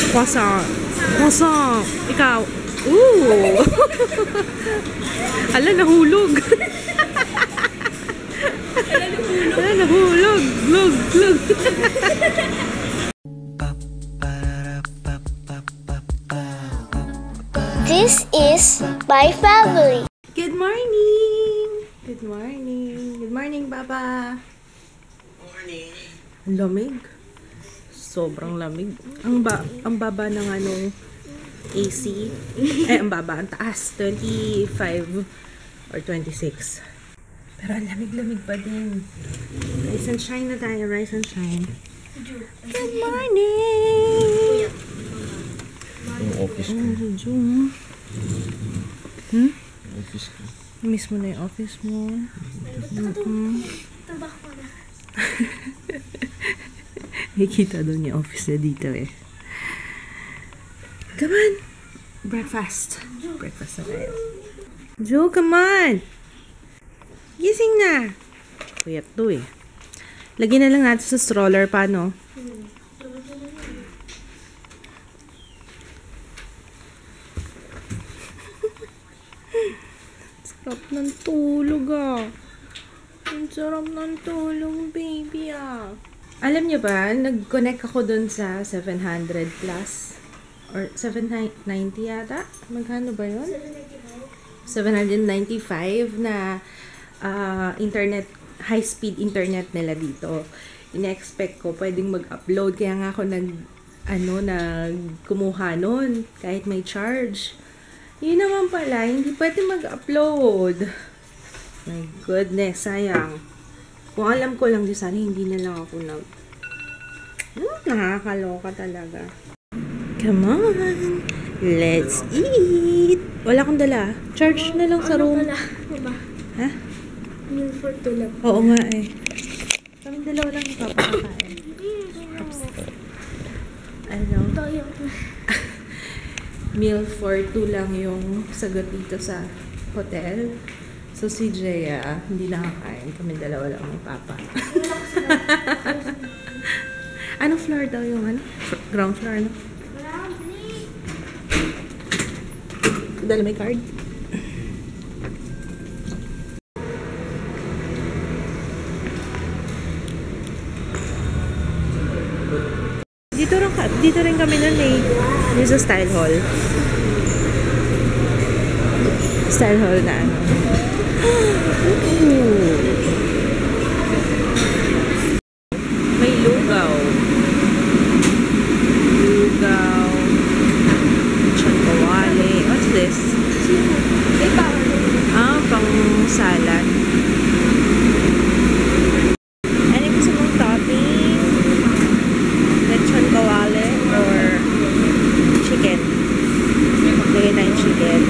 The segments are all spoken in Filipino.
Croissant. Croissant. Ikaw. Ooh. Ala, nahulog. Ala, nahulog. Glug, glug. This is my family. Good morning. Good morning. Good morning, Papa. Morning. Lamig. Sobrang lamig. Ang baba ng AC. Ang baba, ang taas. 25 or 26. Pero ang lamig-lamig pa din. Rise and shine na tayo. Rise and shine. Good morning! Yung office ko. Office ko. Miss mo na yung office mo. Nakikita doon yung office na dito eh. Come on! Breakfast. Breakfast na tayo. Joe, come on! Gising na! Kuyat to eh. Lagyan na lang natin sa stroller pa, no? Sarap ng tulog ah. Ang sarap ng tulog, baby ah. Alam niyo ba, nag-connect ako dun sa 700 plus. Or 790 yata? Magkano ba yun? 795 na internet, high-speed internet nila dito. In-expect ko pwedeng mag-upload. Kaya nga ako kumuha nun. Kahit may charge. Yun naman pala, hindi pwede mag-upload. My goodness, sayang. Kung alam ko lang di sana, hindi na lang ako nakakaloka talaga. Come on! Let's eat! Wala akong dala. Charge na lang sa room. Ha? Meal for two lang. Oo nga eh. Kaming dalawa lang ipapakakain. Ano? Meal for two lang yung sagot dito sa hotel. So si Jaya, hindi nakakain. Kaming dalawa lang ng papa. Anong floor daw yung ground floor, no? Dala may card. Dito rin kami nun eh. Yung sa Style Hall. Style Hall na ano. May lugaw. Lugaw. Chankawali. What's this? Pang salad. Ano yung gusto mong topping? Lechon kawali or chicken? Lagay na yung chicken.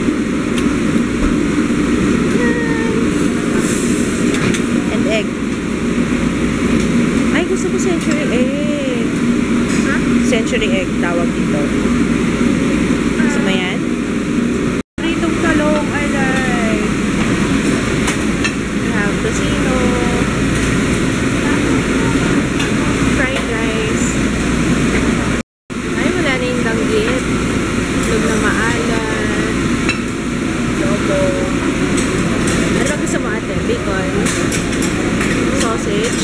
And egg. Ay, gusto ko century egg. Century egg tawag dito. Gusto mo yan? Pritong talong, I like. We have tocino. Fried rice. Ay, wala na yung danggit. Itlog na maalat. Lobo. Ano ba gusto mo ate? Bacon. Sausage.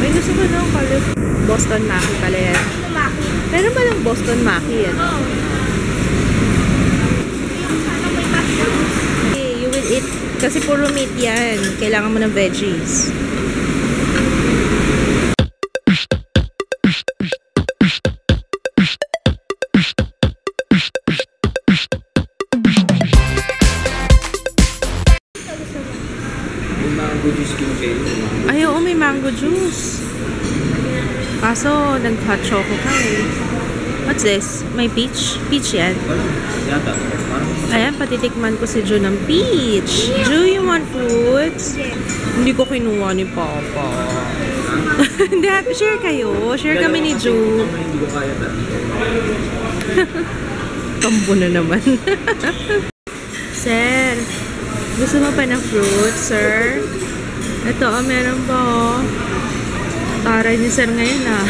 Ay, gusto ko nung Boston Maki pala yan. Meron ba lang Boston Maki yan? Okay, you will eat. Kasi puro meat yan. Kailangan mo ng veggies. Ay, oo, may mango juice. Kaso, nag-hot choco ka eh. What's this? May peach? Peach yan? Ayan, patitikman ko si Ju ng peach. Ju, you want fruits? Hindi ko kinuha ni Papa. Hindi, share kayo. Share kami ni Ju. Kambo na naman. 7 Gusto mo pa ng fruit, sir? Ito, meron pa, oh. Taray ni sir ngayon, ah.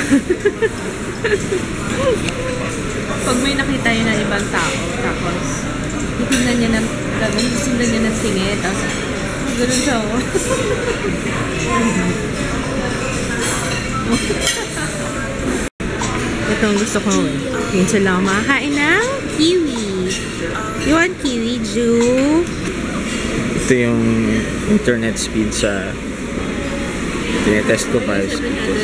Pag may nakita yun ng ibang tao, tapos, titignan niya ng, sundan niya ng singit, tapos, gano'n siya, oh. Ito ang gusto ko, eh. Minsan lang ako makakain ng kiwi. You want kiwi, Ju? Ito yung internet speed sa tinetest ko para speed ko.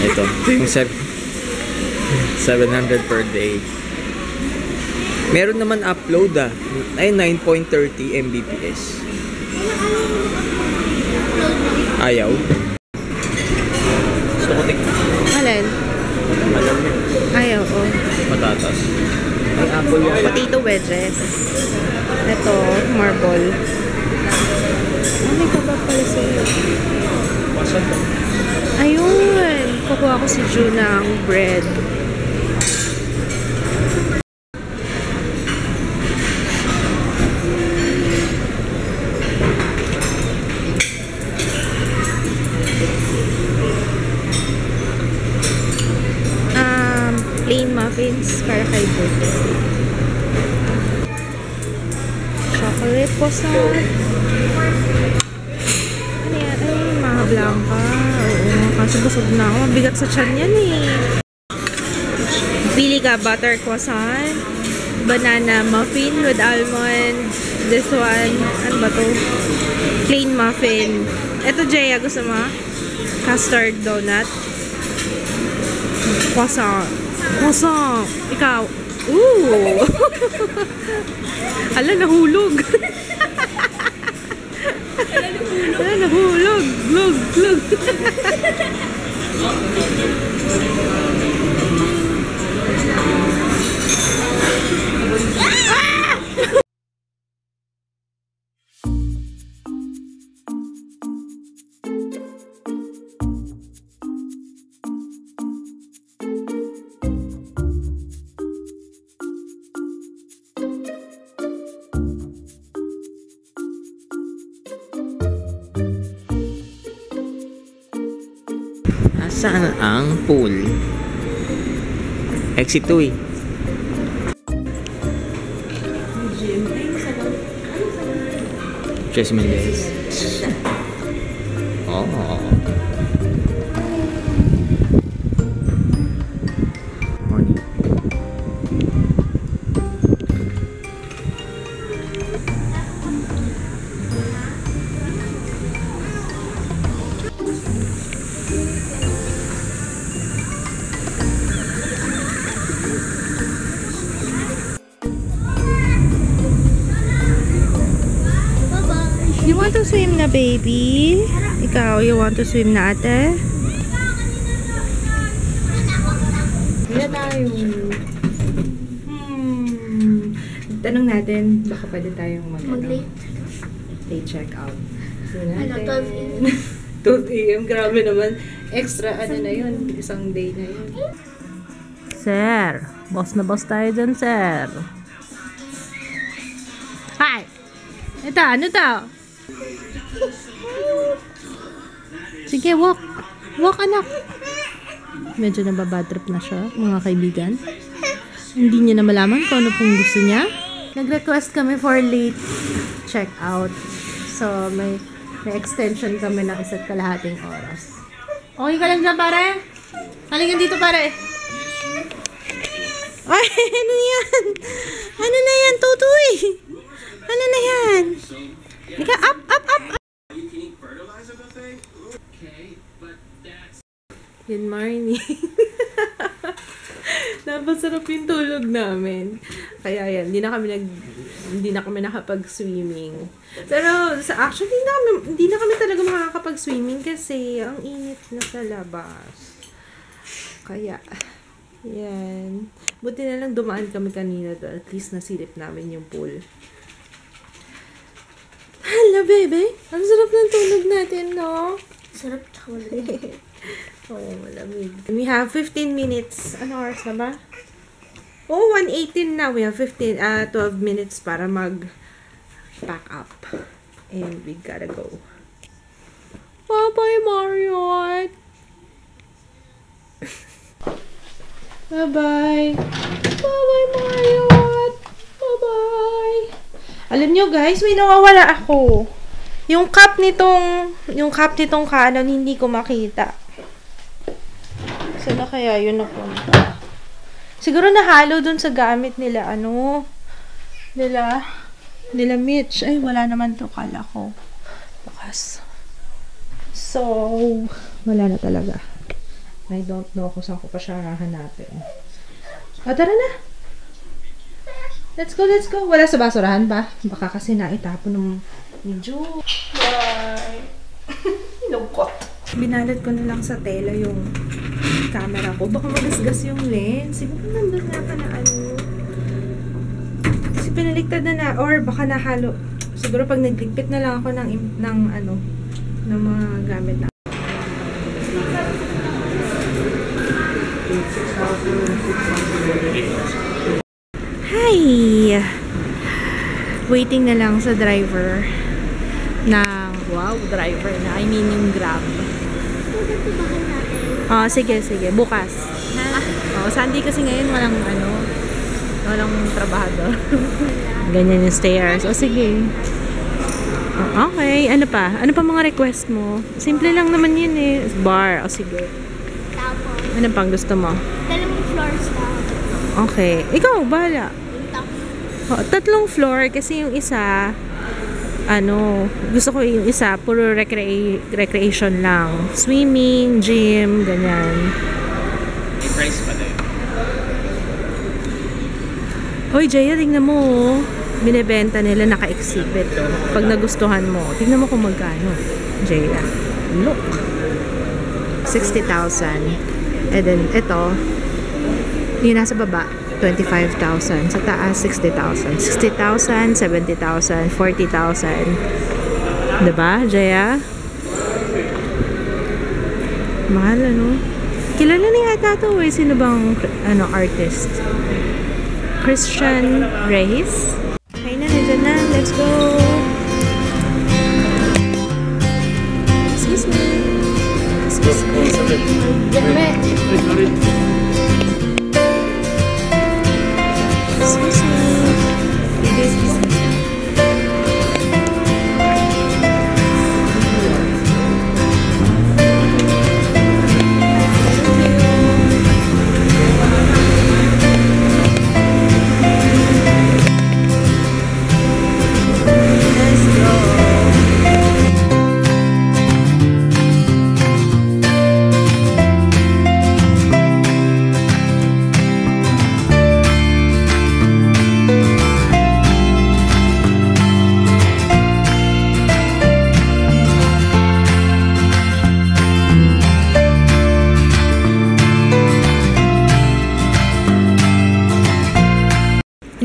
Ito yung 700 per day. Meron naman upload ay 9.30 Mbps. Ayaw. Gusto ko tingnan. Alin? Alam niyo. Ayaw, oh. Patatas. Ay, apple yung Potato wedges. Ito, marble. Oh, may kabab pala sa'yo. Wasan to. Ayun! Kukuha ko si Ju ng bread. Plain muffins para kay Ju. Chocolate croissant. Ano yan? Ay, mga blanca. Oo, kasi busog na ako. Mabigat sa tiyan yan eh. Pili ka butter croissant, banana muffin with almond. This one, ano ba to? Plain muffin. Ito, Jaya, gusto mo? Custard donut. Croissant. Croissant. Ikaw. Ooh! Ala, nahulog. Ala, nahulog. Lug, lug. Saan ang pool? Exit 2 eh. Chess Mendez. Oh. Morning. You want to swim na, baby? Ikaw, you want to swim na, ate? Hindi tayo. Tanong natin, baka pwede tayong Mag-late. late check out. Ano, 12 a.m. 12 a.m. Grabe naman. Extra, ano na yun? Isang day na yun. Sir, boss na boss tayo dyan, sir. Hi! Ito, ano to? Sige, walk. Walk, anak. Medyo nababadrip na siya, mga kaibigan. Hindi niya na malaman kung ano pong gusto niya. Nag-request kami for late check-out. So, may extension kami ng 1.5 oras. Okay ka lang dyan, pare? Halika dito, pare. Ay, ano yan? Ano na yan, tutoy? Ano na yan? Halika, up, up, up, up. Good morning. Napasarap yung tulog namin. Kaya yan, hindi na kami nakapag-swimming. Pero actually hindi na kami talaga makakapag-swimming kasi ang init na sa labas. Kaya yan. Buti na lang dumaan kami kanina doon. At least nasilip namin yung pool. Hello, baby. Ang sarap ng tulog natin, no? Sarap tsaka malamig. Oo, malamig. We have 15 minutes. Ano oras na ba? Oh, 1:18 na. We have 12 minutes para pack up. And we gotta go. Bye-bye, Marriott! Bye-bye! Bye-bye, Marriott! Bye-bye! Alam nyo guys, may nawawala ako. Yung cup nitong kanon, hindi ko makita. Sana kaya yun napunta? Siguro nahalo dun sa gamit nila, nila Mitch. Ay, wala naman to, kala ko. Bukas. So, wala na talaga. I don't know kung saan ko pa siya hahanapin. O, tara na! Let's go, let's go. Wala sa basurahan ba? Baka kasi naitapon ni Ju. Bye! Lungkot. Binalat ko na lang sa tela yung camera ko. Baka magasgas yung lens. Siguro nandun nga pa na kasi pinaliktad na or baka nahalo. Siguro pag nagligpit na lang ako ng mga gamit na. Hi! Waiting na lang sa driver ng, driver na. I mean yung Grab. Sige. Bukas. Sunday kasi ngayon walang trabahador. Ganyan yung stairs. Sige. Okay. Ano pa? Ano pa mga request mo? Simple lang naman yun eh. Bar. Sige. Tapos, Ano pang gusto mo? dalawang floors na. Okay. Ikaw, bahala. 3 floor kasi yung isa gusto ko yung isa puro recreation lang. Swimming, gym, ganyan. May price pa din. Oy, Jaya, tingnan mo. Binibenta nila, naka-exhibit. Pag nagustuhan mo, tingnan mo kung magkano. Jaya. Look. 60,000. And then, ito, yung nasa baba, 25,000. Sa taas, 60,000. 60,000, 70,000, 40,000. Diba, Jaya? Mahal, Kilala niya ata ito eh. Sino bang, artist? Christian Reyes? Okay na, nandiyan na. Let's go! Excuse me. Excuse me. Excuse me.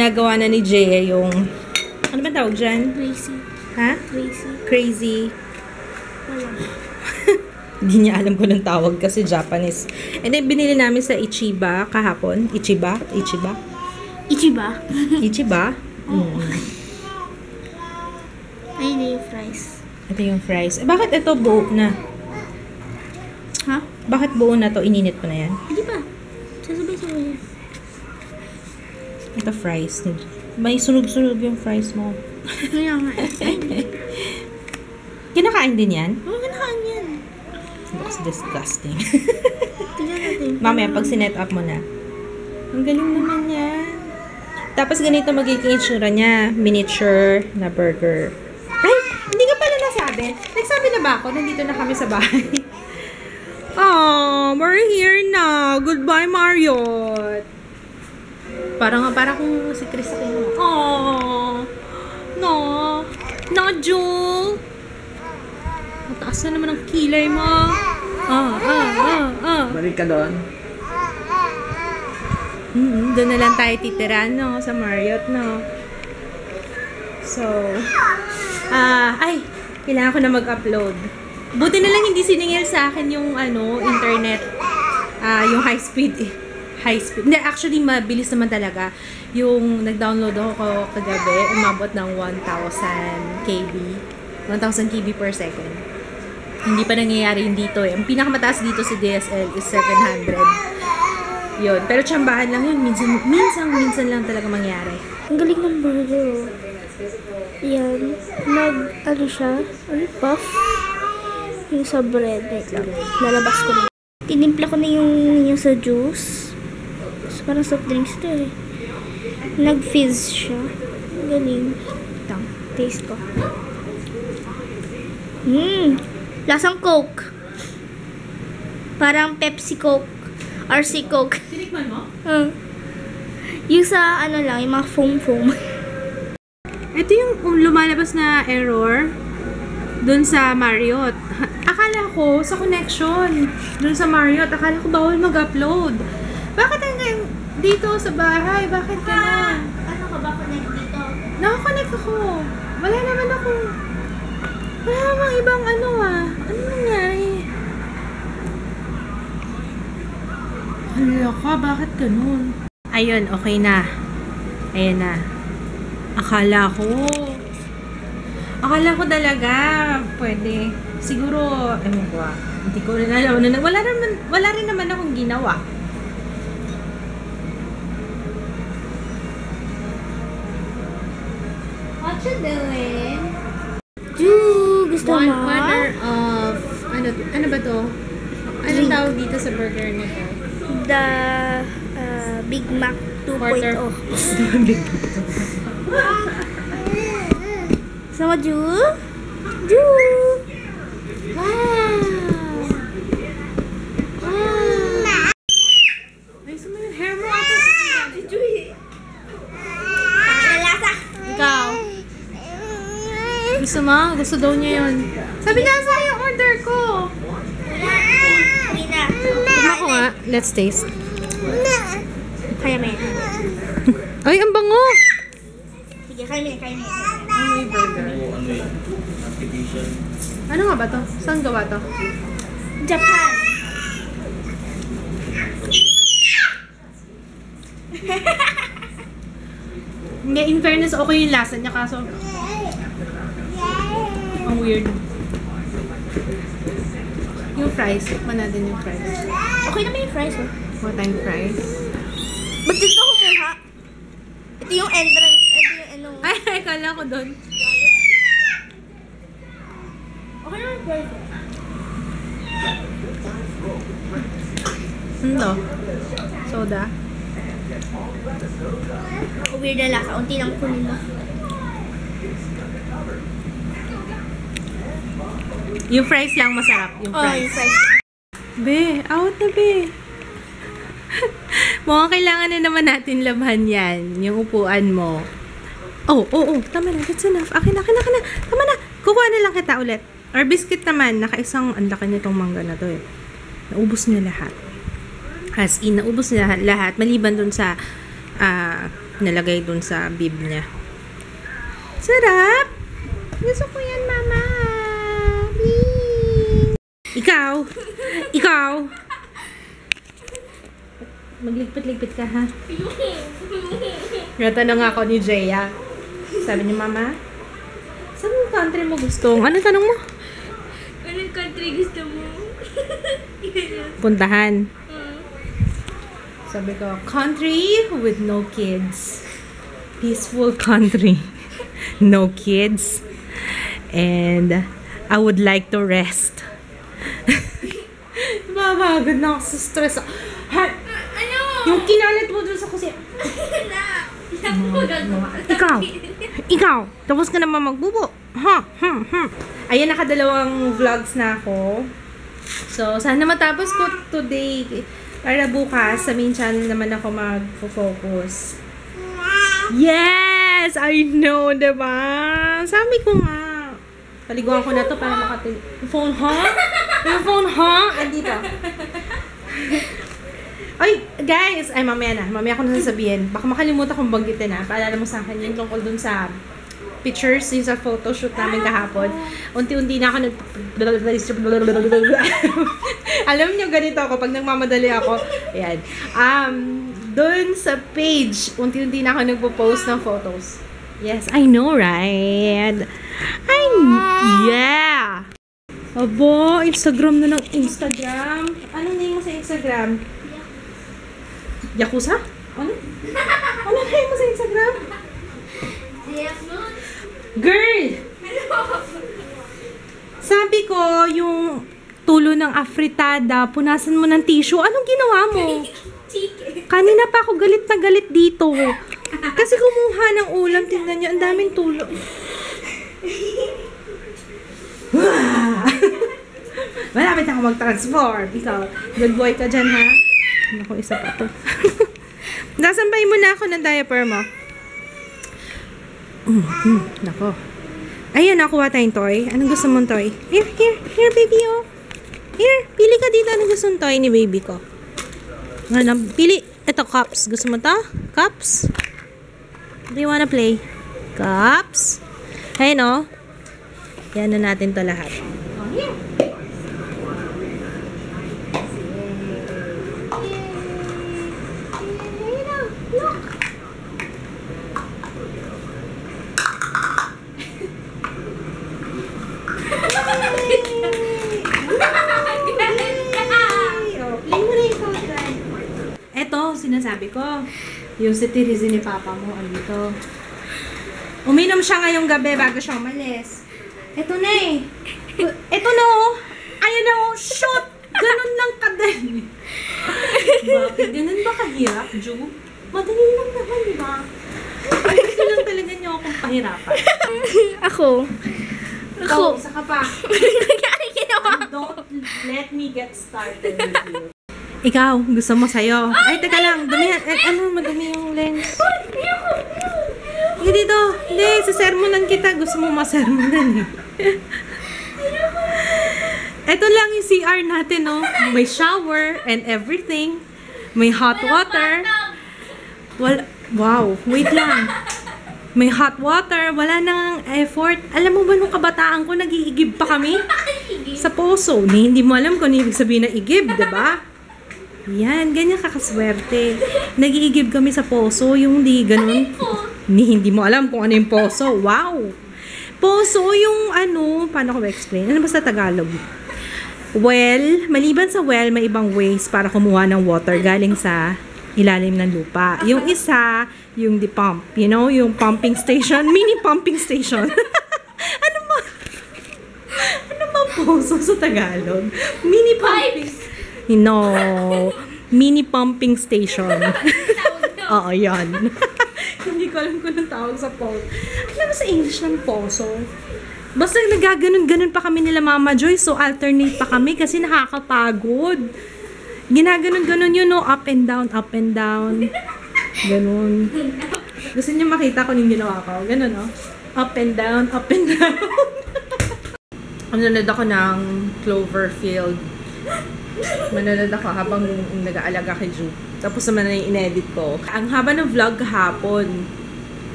Ginagawa na ni Jaya yung, ano ba tawag dyan? Crazy. Ha? Crazy. Crazy. Wala. Hindi niya alam kung anong tawag kasi Japanese. And then, binili namin sa Ichiba kahapon. Ichiba? Ichiba? Ichiba? Ayun na yung fries. Ito yung fries. Bakit ito buo na? Ha? Bakit buo na to? Ininit ko na yan. Hindi pa. Sasabay-sabay yan. Ito fries. May sunog-sunog yung fries mo. Kaya nga eh. Kinakain din yan? Oo, kinakain yan. Looks disgusting. Tingnan natin. Mamaya, pag sinet up mo na. Ang galing naman yan. Tapos ganito magiging itsura niya. Miniature na burger. Ay! Hindi ka pala nasabi. Nagsabi na ba ako? Nandito na kami sa bahay. Oh, we're here na. Goodbye, Marriott. Parang kung si Chris Aquino. Oh, no. No, Jewel. Mataas na naman ang kilay mo. Balik ka doon. Doon na lang tayo titira, no? Sa Marriott, no? So, kailangan ko na mag-upload. Buti na lang hindi siningil sa akin yung, internet, yung high high speed. Hindi, actually, mabilis naman talaga. Yung nag-download ako kagabi, umabot ng 1,000 KB. 1,000 KB per second. Hindi pa nangyayari yun dito eh. Ang pinakamataas dito sa DSL is 700. Yun. Pero tsambahan lang yun. Minsan lang talaga mangyari. Ang galing ng burger. Yan. Ano siya? Ano? Puff? Yung sa bread. Wait lang. Lalabas ko na. Tinimpla ko na yung sa juice. So, parang soft drinks ito eh. Nag-fizz siya. Ang galing. Ito. Taste ko. Lasang Coke. Parang Pepsi Coke. RC Coke. Tinikman mo? Yung sa ano lang, yung mga foam. Ito yung lumalabas na error dun sa Marriott. Akala ko sa connection dun sa Marriott, akala ko bawal mag-upload. Bakit hanggang dito sa bahay? Bakit gano'n? Ano ka ba connect dito? Nakakonect ako. Wala naman ibang ano ah. Ano nangyari? Hala ka, bakit ganun? Ayun, okay na. Ayan na. Akala ko talaga pwede. Siguro, ewan ko ah. Hindi ko rin alam. Wala rin naman akong ginawa. What you doing? Gusto mo? Quarter of, ano ba to? Anong tawag dito sa burger nito? The Big Mac 2.0. Sama Ju? Ju! Wow! Ay, saan mo yung hair mo? Lasa! Ikaw? Gusto mo? Gusto daw niya yun. Sabi na sa yung order ko. Hindi na. Tignan ko nga. Let's taste. Kaya may. Ay, ang bango! Sige, kaya may. May burger. Ano nga ba to? Saan gawa to? Japan. Hindi, in fairness, okay yung lasa niya kaso ang weird. Yung fries. Tikman natin yung fries. Okay naman yung fries, oh. What time fries? Ba't dito ka kumuha? Ito yung entrance. Ito yung ano. Ay, kala ko doon. Okay naman yung fries. Ano to? Soda? Weird na lasa. Unti lang kunin mo. Yung fries lang masarap. Yung Oh, fries. yung fries. Be, out na be. Mukhang kailangan na naman natin labhan yan. Yung upuan mo. Oh. Tama na. That's enough. Akin na. Tama na. Kukuha na lang kita ulit. Or biscuit naman. Nakaisang andaka nitong mangga na to eh. Naubos niya lahat. As in, naubos niya lahat. Maliban dun sa nalagay dun sa bib niya. Sarap! Gusto ko yan, mama. Please. Ikaw. Magligpit-ligpit ka, ha? Natanong ako ni Jaya. Sabi niya, mama, saan yung country mo gusto? Ano tanong mo? Anong country gusto mo? Puntahan. Sabi ko, country with no kids. Peaceful country. No kids. And I would like to rest. Mabagod na ako sa stress. Ano? Yung kinalat mo dun sa kusina. Ikaw, tapos ka naman magbubo. Ayan, nakadalawang vlogs na ako. So, sana matapos ko today. Para bukas, sa main channel naman ako mag-focus. Yes! I know, diba? Sabi ko nga. Paliguan ko na to para makatil... Phone, ha? Yung phone, ha? Andito. Ay, guys! Ay, mamaya na. Mamaya ko na sasabihin. Baka makalimutan kong banggitin na. Paalala mo sa akin yung tungkol dun sa pictures, yung sa photoshoot namin kahapon. Unti-unti na ako Alam nyo, ganito ako. Pag nagmamadali ako, ayan. Doon sa page, unti-unti na ako nagpo-post ng photos. Yes, I know, right? Yeah! Abo, Instagram na ng Instagram. Anong name mo sa Instagram? Yakuza? Ano? Ano name mo sa Instagram? Girl! Sabi ko, yung tulo ng afritada, punasan mo ng tissue. Anong ginawa mo? Kanina pa ako galit na galit dito. Kasi kumuha ng ulam, tingnan nyo, ang daming tulo. Malapit ako mag-transform. Ikaw, good boy ka dyan, ha? Naku, isa pa to. Nasampay mo na ako ng diaper mo. Nako. Ayun, nakuha tayong toy. Anong gusto mong toy? Here, baby, oh. Here, pili ka dito. Anong gusto mong toy ni baby ko? Ano, pili. Ito, cups. Gusto mo to? Cups? Do you wanna play? Cups? Ayun, oh. Yan na natin to lahat. Oh, here. Eto, sinasabi ko. Yung sitirizi ni Papa mo, ano ito. Uminom siya ngayong gabi bago siya umalis. Eto na eh. Eto na oh. Ayan na oh. Shoot! Ganun lang kadali. Bakit? Ganun ba kahirap, Ju? Madali lang naman, di ba? Gusto lang talaga niyo akong pahirapan. Ako. Oh, isa ka pa. Don't let me get started with you. Ikaw, gusto mo sa'yo. Ay, teka lang. Dumi, ano, madumi yung lens. Hindi dito. Hindi, sasermonan kita. Gusto mo masermonan eh. Ito lang yung CR natin, no? May shower and everything. May hot water. Well, wow, wait lang. May hot water. Wala nang effort. Alam mo ba nung kabataan ko, nag-iigib pa kami? Sa poso. Hindi mo alam kung ano ibig sabihin na igib, diba? Yan, ganyan kakaswerte. Nag-iigib kami sa poso, yung di ganun. Hindi mo alam kung ano yung poso. Wow! Poso yung ano, paano ko explain? Ano ba sa Tagalog? Well, maliban sa well, may ibang ways para kumuha ng water galing sa ilalim ng lupa. Yung isa, yung the pump. You know, yung pumping station. Mini pumping station. Ano ba poso sa Tagalog? Mini pumping. No. Mini pumping station. Oo, yan. Hindi ko alam kung anong tawag sa poso. Alam mo sa English ng poso? Basta nagaganon-ganon pa kami nila Mama Joy, so alternate pa kami kasi nakakapagod. Ginaganon-ganon yun, no? Up and down, up and down. Ganon. Gusto niyo makita ko yung ginawa ko? Ganon, no? Up and down, up and down. Manonood ako ng Cloverfield. Manonood ako habang nag-aalaga kay Ju. Tapos naman na yung in-edit ko. Ang haba ng vlog kahapon,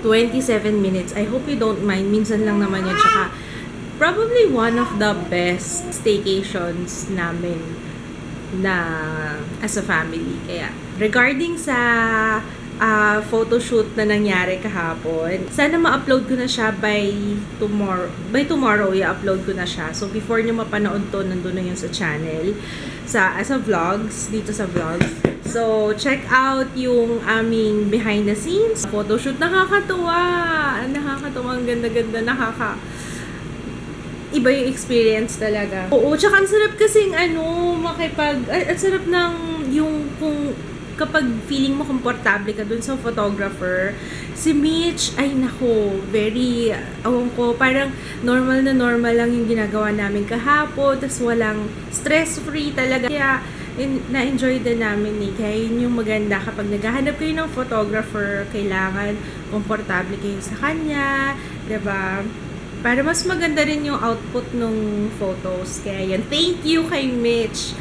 27 minutes. I hope you don't mind. Minsan lang naman yun. Tsaka, probably one of the best staycations namin na as a family. Kaya, regarding sa photoshoot na nangyari kahapon, sana ma-upload ko na siya by tomorrow. By tomorrow, i-upload ko na siya. So, before nyo mapanood to, nandun na yun sa channel. As a vlogs, dito sa vlogs. So, check out yung aming behind the scenes. Photoshoot, nakakatuwa! Nakakatuwa, ang ganda-ganda, iba yung experience talaga. Oo, tsaka ang sarap kasing ang sarap ng yung kapag feeling mo komportable ka dun sa photographer. Si Mitch, ay nako, very, parang normal lang yung ginagawa namin kahapon, tas walang stress-free talaga. Kaya, na-enjoy din namin eh. Kaya yun yung maganda kapag naghahanap kayo ng photographer, kailangan komportable kayo sa kanya, diba? Para mas maganda rin yung output ng photos. Kaya yan, thank you kay Mitch.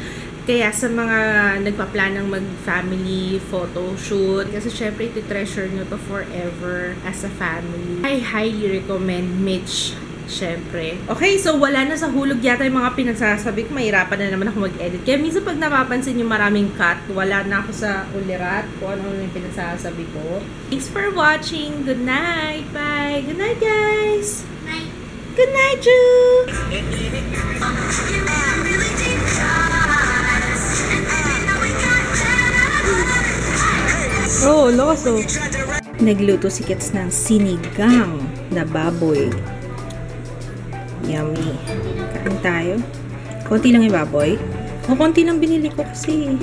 Kaya sa mga nagpa-planang mag-family photo shoot, kasi syempre iti-treasure nyo to forever as a family. I highly recommend Mitch Siyempre. Okay, so wala na sa hulog yata yung mga pinagsasabi ko. Mahirapan na naman ako mag-edit. Kaya minsan pag napapansin yung maraming cut, wala na ako sa ulirat kung ano yung pinagsasabi ko. Thanks for watching. Good night. Bye. Good night, guys. Good night, Ju. Oh, lakas oh. Nagluto si Kets ng sinigang na baboy. Yummy. Kain tayo. Konti lang yung baboy. O, konti lang binili ko kasi.